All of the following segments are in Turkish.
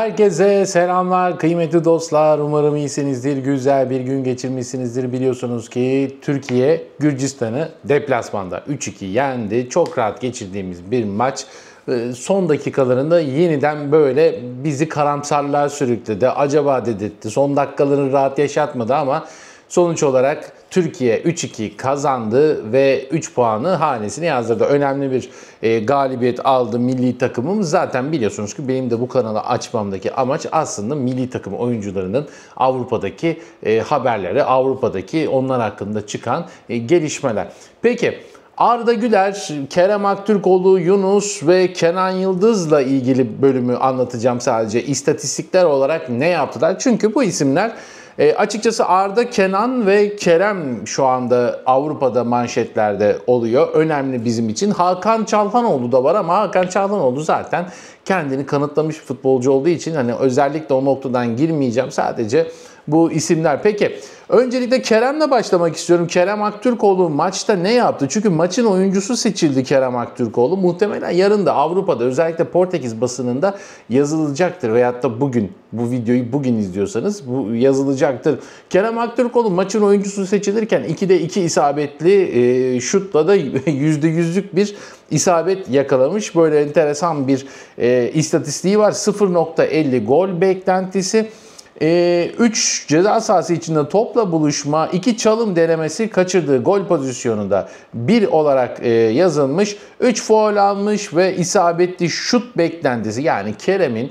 Herkese selamlar kıymetli dostlar. Umarım iyisinizdir, güzel bir gün geçirmişsinizdir. Biliyorsunuz ki Türkiye Gürcistan'ı deplasmanda 3-2 yendi. Çok rahat geçirdiğimiz bir maç. Son dakikalarında yeniden böyle bizi karamsarlığa sürükledi. Acaba dedirtti. Son dakikalarını rahat yaşatmadı ama sonuç olarak Türkiye 3-2 kazandı ve 3 puanı hanesine yazdırdı. Önemli bir galibiyet aldı milli takımımız. Zaten biliyorsunuz ki benim de bu kanalı açmamdaki amaç aslında milli takım oyuncularının Avrupa'daki haberleri, Avrupa'daki onlar hakkında çıkan gelişmeler. Peki Arda Güler, Kerem Aktürkoğlu, Yunus ve Kenan Yıldız'la ilgili bölümü anlatacağım sadece. İstatistikler olarak ne yaptılar? Çünkü bu isimler açıkçası Arda, Kenan ve Kerem şu anda Avrupa'da manşetlerde oluyor. Önemli bizim için. Hakan Çalhanoğlu da var ama Hakan Çalhanoğlu zaten kendini kanıtlamış futbolcu olduğu için hani özellikle o noktadan girmeyeceğim. Sadece bu isimler. Peki öncelikle Kerem'le başlamak istiyorum. Kerem Aktürkoğlu maçta ne yaptı? Çünkü maçın oyuncusu seçildi Kerem Aktürkoğlu. Muhtemelen yarın da Avrupa'da özellikle Portekiz basınında yazılacaktır. Veyahut da bugün, bu videoyu bugün izliyorsanız bu yazılacaktır. Kerem Aktürkoğlu maçın oyuncusu seçilirken 2'de 2 isabetli şutla da %100'lük bir isabet yakalamış. Böyle enteresan bir istatistiği var. 0.50 gol beklentisi. 3 ceza sahası içinde topla buluşma, 2 çalım denemesi, kaçırdığı gol pozisyonunda 1 olarak yazılmış. 3 faul almış ve isabetli şut beklentisi yani Kerem'in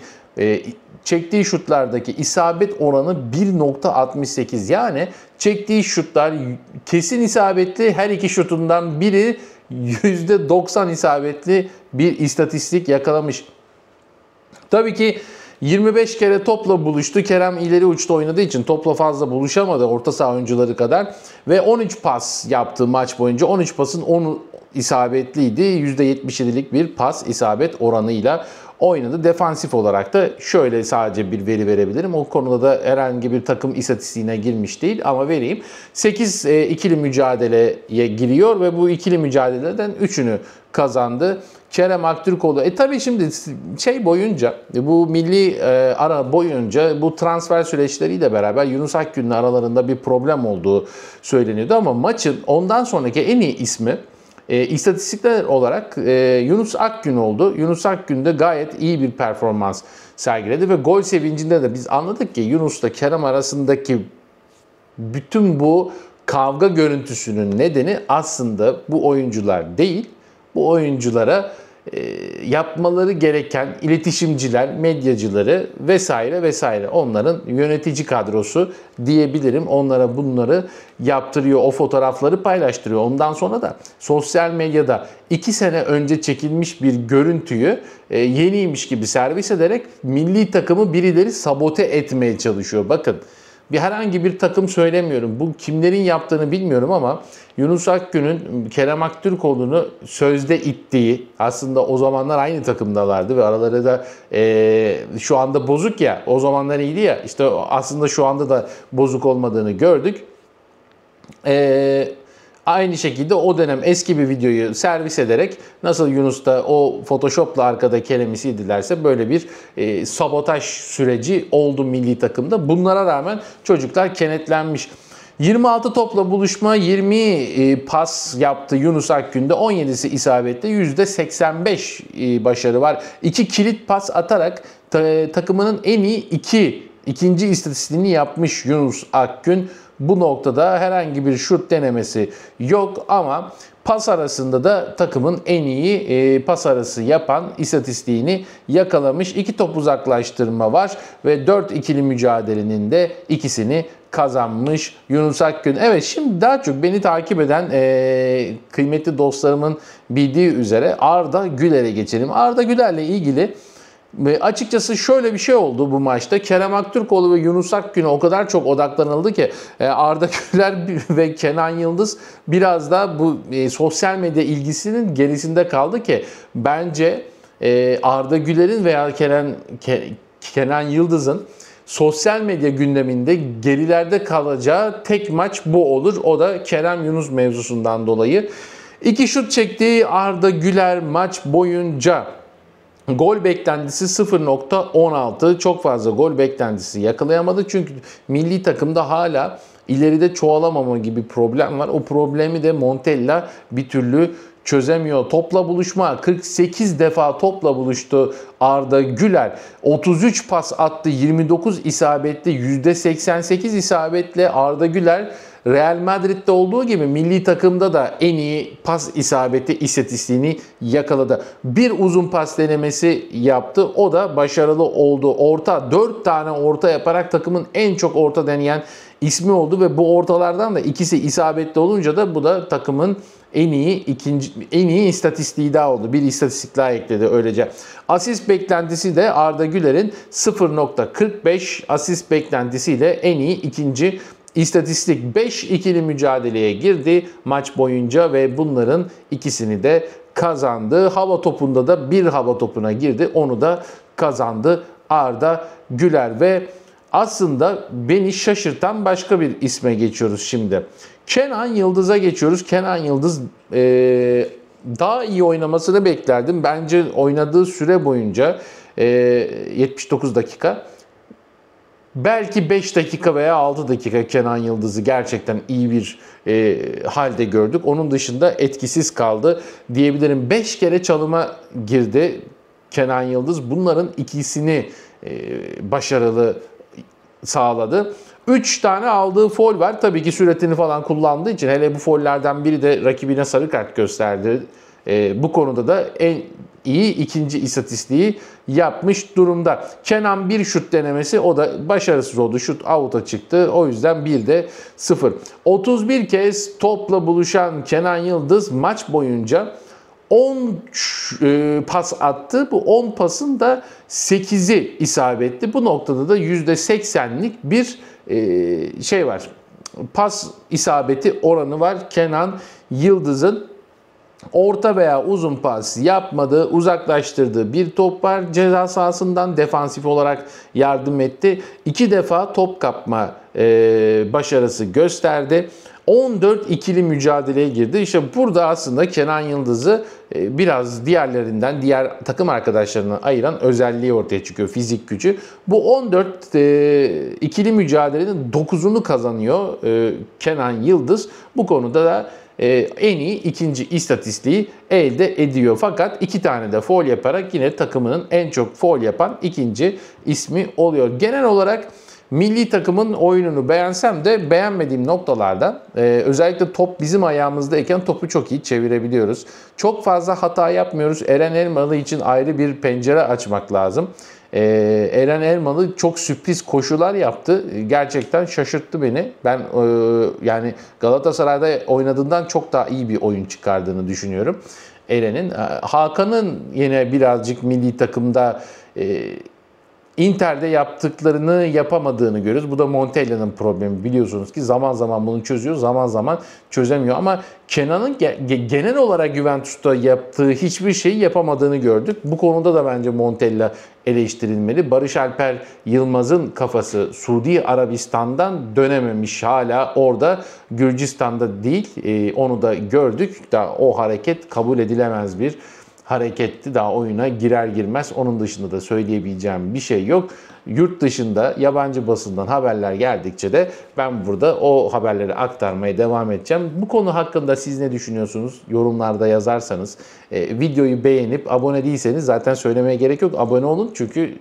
çektiği şutlardaki isabet oranı 1.68. Yani çektiği şutlar kesin isabetli, her iki şutundan biri %90 isabetli bir istatistik yakalamış. Tabii ki 25 kere topla buluştu. Kerem ileri uçta oynadığı için topla fazla buluşamadı orta saha oyuncuları kadar. Ve 13 pas yaptı maç boyunca. 13 pasın 10'u isabetliydi. %77'lik bir pas isabet oranıyla oynadı. Defansif olarak da şöyle sadece bir veri verebilirim. O konuda da herhangi bir takım istatistiğine girmiş değil ama vereyim. 8 ikili mücadeleye giriyor ve bu ikili mücadeleden 3'ünü kazandı. Kerem Aktürkoğlu. Tabii şimdi boyunca, bu milli ara boyunca bu transfer süreçleriyle beraber Yunus Akgün'le aralarında bir problem olduğu söyleniyordu ama maçın ondan sonraki en iyi ismi istatistikler olarak Yunus Akgün oldu. Yunus Akgün de gayet iyi bir performans sergiledi ve gol sevincinde de biz anladık ki Yunus'la Kerem arasındaki bütün bu kavga görüntüsünün nedeni aslında bu oyuncular değil. Bu oyunculara yapmaları gereken iletişimciler, medyacıları vesaire vesaire onların yönetici kadrosu diyebilirim. Onlara bunları yaptırıyor, o fotoğrafları paylaştırıyor. Ondan sonra da sosyal medyada 2 sene önce çekilmiş bir görüntüyü yeniymiş gibi servis ederek milli takımı birileri sabote etmeye çalışıyor. Bakın. Herhangi bir takım söylemiyorum. Bu kimlerin yaptığını bilmiyorum ama Yunus Akgün'ün Kerem Aktürkoğlu'nu sözde ittiği, aslında o zamanlar aynı takımdalardı ve araları da şu anda bozuk ya, o zamanlar iyiydi ya, işte aslında şu anda da bozuk olmadığını gördük. Aynı şekilde o dönem eski bir videoyu servis ederek nasıl Yunus'ta o Photoshop'la arkada kelimesi sildilerse böyle bir sabotaj süreci oldu milli takımda. Bunlara rağmen çocuklar kenetlenmiş. 26 topla buluşma, 20 pas yaptı Yunus Akgün'de. 17'si isabetli, %85 başarı var. 2 kilit pas atarak takımının en iyi ikinci istatistiğini yapmış Yunus Akgün. Bu noktada herhangi bir şut denemesi yok ama pas arasında da takımın en iyi pas arası yapan istatistiğini yakalamış. 2 top uzaklaştırma var ve 4 ikili mücadelenin de ikisini kazanmış Yunus Akgün. Evet, şimdi daha çok beni takip eden kıymetli dostlarımın bildiği üzere Arda Güler'e geçelim. Arda Güler'le ilgili açıkçası şöyle bir şey oldu bu maçta. Kerem Aktürkoğlu ve Yunus Akgün'e o kadar çok odaklanıldı ki Arda Güler ve Kenan Yıldız biraz da bu sosyal medya ilgisinin gerisinde kaldı ki bence Arda Güler'in veya Kenan Yıldız'ın sosyal medya gündeminde gerilerde kalacağı tek maç bu olur. O da Kerem Yunus mevzusundan dolayı. 2 şut çektiği Arda Güler maç boyunca Gol beklentisi 0.16. Çok fazla gol beklentisi yakalayamadı. Çünkü milli takımda hala ileride çoğalamama gibi problem var. O problemi de Montella bir türlü çözemiyor. Topla buluşma, 48 defa topla buluştu Arda Güler. 33 pas attı, 29 isabetli, %88 isabetle Arda Güler Real Madrid'de olduğu gibi milli takımda da en iyi pas isabeti istatistiğini yakaladı. Bir uzun pas denemesi yaptı. O da başarılı oldu. 4 tane orta yaparak takımın en çok orta deneyen ismi oldu ve bu ortalardan da ikisi isabetli olunca da bu da takımın en iyi istatistiği daha oldu. Bir istatistik daha ekledi öylece. Asist beklentisi de Arda Güler'in 0.45 asist beklentisiyle en iyi ikinci İstatistik. 5 ikili mücadeleye girdi maç boyunca ve bunların ikisini de kazandı. Hava topunda da bir hava topuna girdi. Onu da kazandı Arda Güler ve aslında beni şaşırtan başka bir isme geçiyoruz şimdi. Kenan Yıldız'a geçiyoruz. Kenan Yıldız daha iyi oynamasını beklerdim. Bence oynadığı süre boyunca 79 dakika. Belki 5 dakika veya 6 dakika Kenan Yıldız'ı gerçekten iyi bir halde gördük. Onun dışında etkisiz kaldı diyebilirim. 5 kere çalıma girdi Kenan Yıldız. Bunların ikisini başarılı sağladı. 3 tane aldığı foul var. Tabii ki süratini falan kullandığı için, hele bu foullerden biri de rakibine sarı kart gösterdi. Bu konuda da en iyi ikinci istatistiği yapmış durumda. Kenan bir şut denemesi, o da başarısız oldu. Şut out'a çıktı. O yüzden bir de 0. 31 kez topla buluşan Kenan Yıldız maç boyunca 10 pas attı. Bu 10 pasın da 8'i isabetli. Bu noktada da %80'lik bir şey var. Pas isabeti oranı var Kenan Yıldız'ın. Orta veya uzun pas yapmadı, uzaklaştırdığı bir top var. Ceza sahasından defansif olarak yardım etti. 2 defa top kapma başarısı gösterdi. 14 ikili mücadeleye girdi. İşte burada aslında Kenan Yıldız'ı biraz diğerlerinden, diğer takım arkadaşlarından ayıran özelliği ortaya çıkıyor. Fizik gücü. Bu 14 ikili mücadelenin 9'unu kazanıyor Kenan Yıldız. Bu konuda da en iyi ikinci istatistiği elde ediyor. Fakat 2 tane de foul yaparak yine takımının en çok foul yapan ikinci ismi oluyor. Genel olarak milli takımın oyununu beğensem de beğenmediğim noktalardan özellikle top bizim ayağımızdayken topu çok iyi çevirebiliyoruz. Çok fazla hata yapmıyoruz. Eren Elmalı için ayrı bir pencere açmak lazım. Eren Elmalı çok sürpriz koşular yaptı. Gerçekten şaşırttı beni. Ben yani Galatasaray'da oynadığından çok daha iyi bir oyun çıkardığını düşünüyorum Eren'in. Hakan'ın yine birazcık milli takımda Inter'de yaptıklarını yapamadığını görüyoruz. Bu da Montella'nın problemi, biliyorsunuz ki zaman zaman bunu çözüyor, zaman zaman çözemiyor. Ama Kenan'ın genel olarak Juventus'ta yaptığı hiçbir şeyi yapamadığını gördük. Bu konuda da bence Montella eleştirilmeli. Barış Alper Yılmaz'ın kafası Suudi Arabistan'dan dönememiş, hala orada, Gürcistan'da değil. Onu da gördük. Daha o hareket kabul edilemez bir hareketti. Daha oyuna girer girmez. Onun dışında da söyleyebileceğim bir şey yok. Yurt dışında yabancı basından haberler geldikçe de ben burada o haberleri aktarmaya devam edeceğim. Bu konu hakkında siz ne düşünüyorsunuz? Yorumlarda yazarsanız, videoyu beğenip abone değilseniz zaten söylemeye gerek yok. Abone olun çünkü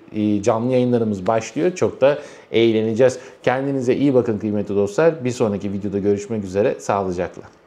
canlı yayınlarımız başlıyor. Çok da eğleneceğiz. Kendinize iyi bakın kıymetli dostlar. Bir sonraki videoda görüşmek üzere. Sağlıcakla.